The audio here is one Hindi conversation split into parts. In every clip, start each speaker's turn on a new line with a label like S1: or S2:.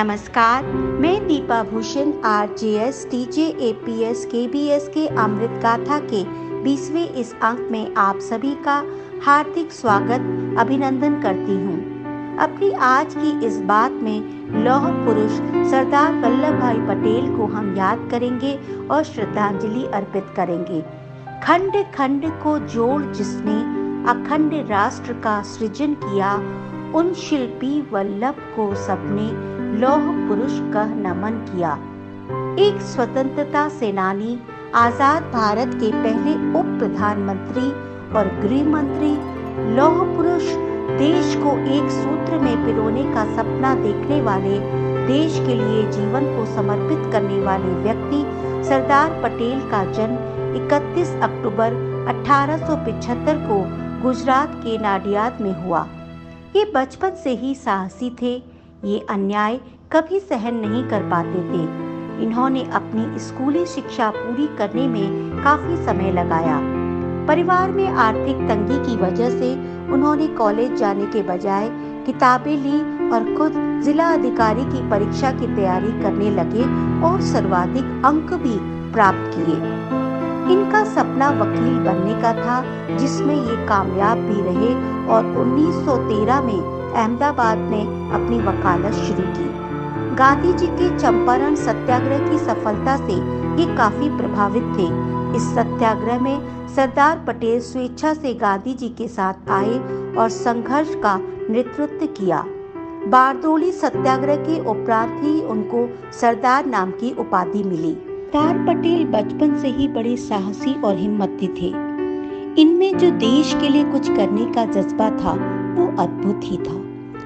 S1: नमस्कार, मैं Deepa Bhushan RJS TJ APS KBS के अमृत गाथा के 20वें इस अंक में आप सभी का हार्दिक स्वागत अभिनंदन करती हूँ। अपनी आज की इस बात में लौह पुरुष सरदार वल्लभ भाई पटेल को हम याद करेंगे और श्रद्धांजलि अर्पित करेंगे। खंड खंड को जोड़ जिसने अखंड राष्ट्र का सृजन किया, उन शिल्पी वल्लभ को सबने लौह पुरुष कह नमन किया। एक स्वतंत्रता सेनानी, आजाद भारत के पहले उप प्रधानमंत्री और गृह मंत्री, लौह पुरुष, देश को एक सूत्र में पिरोने का सपना देखने वाले, देश के लिए जीवन को समर्पित करने वाले व्यक्ति सरदार पटेल का जन्म 31 अक्टूबर 1875 को गुजरात के नाडियाद में हुआ। ये बचपन से ही साहसी थे। ये अन्याय कभी सहन नहीं कर पाते थे। इन्होंने अपनी स्कूली शिक्षा पूरी करने में काफी समय लगाया। परिवार में आर्थिक तंगी की वजह से उन्होंने कॉलेज जाने के बजाय किताबें ली और खुद जिला अधिकारी की परीक्षा की तैयारी करने लगे और सर्वाधिक अंक भी प्राप्त किए। इनका सपना वकील बनने का था, जिसमें ये कामयाब भी रहे और 1913 में अहमदाबाद में अपनी वकालत शुरू की। गांधी जी के चंपारण सत्याग्रह की सफलता से ये काफी प्रभावित थे। इस सत्याग्रह में सरदार पटेल स्वेच्छा से गांधी जी के साथ आए और संघर्ष का नेतृत्व किया। बारदोली सत्याग्रह के उपरांत ही उनको सरदार नाम की उपाधि मिली। सरदार पटेल बचपन से ही बड़े साहसी और हिम्मती थे। इनमें जो देश के लिए कुछ करने का जज्बा था, वो अद्भुत ही था।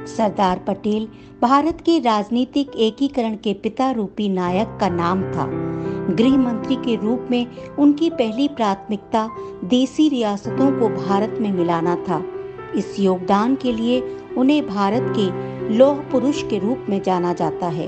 S1: सरदार पटेल भारत के राजनीतिक एकीकरण के पिता रूपी नायक का नाम था। गृह मंत्री के रूप में उनकी पहली प्राथमिकता देसी रियासतों को भारत में मिलाना था। इस योगदान के लिए उन्हें भारत के लौह पुरुष के रूप में जाना जाता है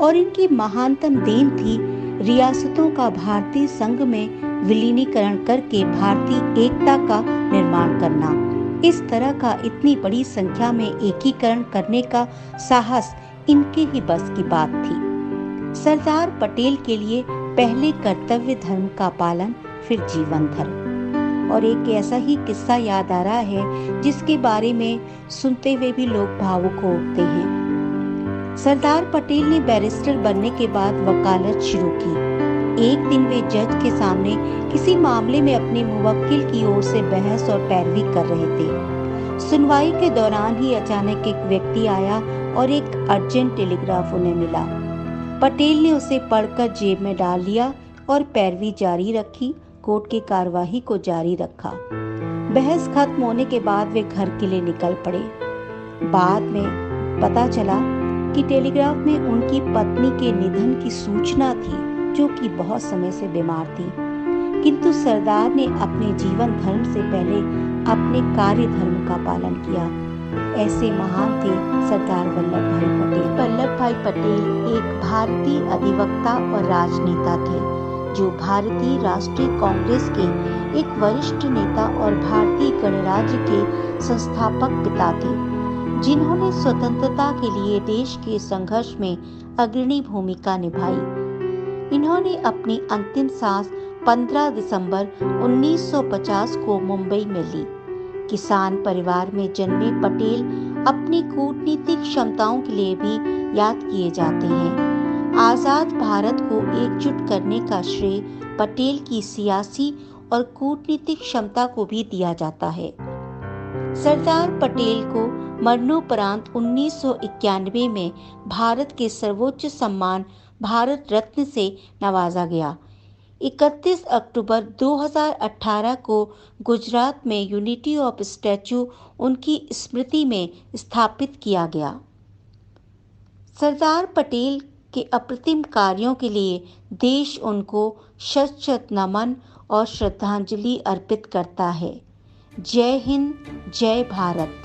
S1: और इनकी महानतम देन थी रियासतों का भारतीय संघ में विलीनीकरण करके भारतीय एकता का निर्माण करना। इस तरह का इतनी बड़ी संख्या में एकीकरण करने का साहस इनके ही बस की बात थी। सरदार पटेल के लिए पहले कर्तव्य धर्म का पालन, फिर जीवन धर्म। और एक ऐसा ही किस्सा याद आ रहा है जिसके बारे में सुनते हुए भी लोग भावुक हो उठते हैं। सरदार पटेल ने बैरिस्टर बनने के बाद वकालत शुरू की। एक दिन वे जज के सामने किसी मामले में अपने मुवक्किल की ओर से बहस और पैरवी कर रहे थे। सुनवाई के दौरान ही अचानक एक व्यक्ति आया और एक अर्जेंट टेलीग्राफ उन्हें मिला। पटेल ने उसे पढ़कर जेब में डाल लिया और पैरवी जारी रखी। कोर्ट की कार्यवाही को जारी रखा। बहस खत्म होने के बाद वे घर के लिए निकल पड़े। बाद में पता चला कि टेलीग्राफ में उनकी पत्नी के निधन की सूचना थी, जो कि बहुत समय से बीमार थी। किंतु सरदार ने अपने जीवन धर्म से पहले अपने कार्य धर्म का पालन किया। ऐसे महान थे सरदार वल्लभ भाई पटेल। वल्लभ भाई पटेल एक भारतीय अधिवक्ता और राजनेता थे, जो भारतीय राष्ट्रीय कांग्रेस के एक वरिष्ठ नेता और भारतीय गणराज्य के संस्थापक पिता थे, जिन्होंने स्वतंत्रता के लिए देश के संघर्ष में अग्रणी भूमिका निभाई। इन्होंने अपनी अंतिम सांस 15 दिसंबर 1950 को मुंबई में ली। किसान परिवार में जन्मे पटेल अपनी कूटनीतिक क्षमताओं के लिए भी याद किए जाते हैं। आजाद भारत को एकजुट करने का श्रेय पटेल की सियासी और कूटनीतिक क्षमता को भी दिया जाता है। सरदार पटेल को मरणोपरांत 1991 में भारत के सर्वोच्च सम्मान भारत रत्न से नवाजा गया। 31 अक्टूबर 2018 को गुजरात में यूनिटी ऑफ स्टैच्यू उनकी स्मृति में स्थापित किया गया। सरदार पटेल के अप्रतिम कार्यों के लिए देश उनको शत शत नमन और श्रद्धांजलि अर्पित करता है। जय हिंद, जय भारत।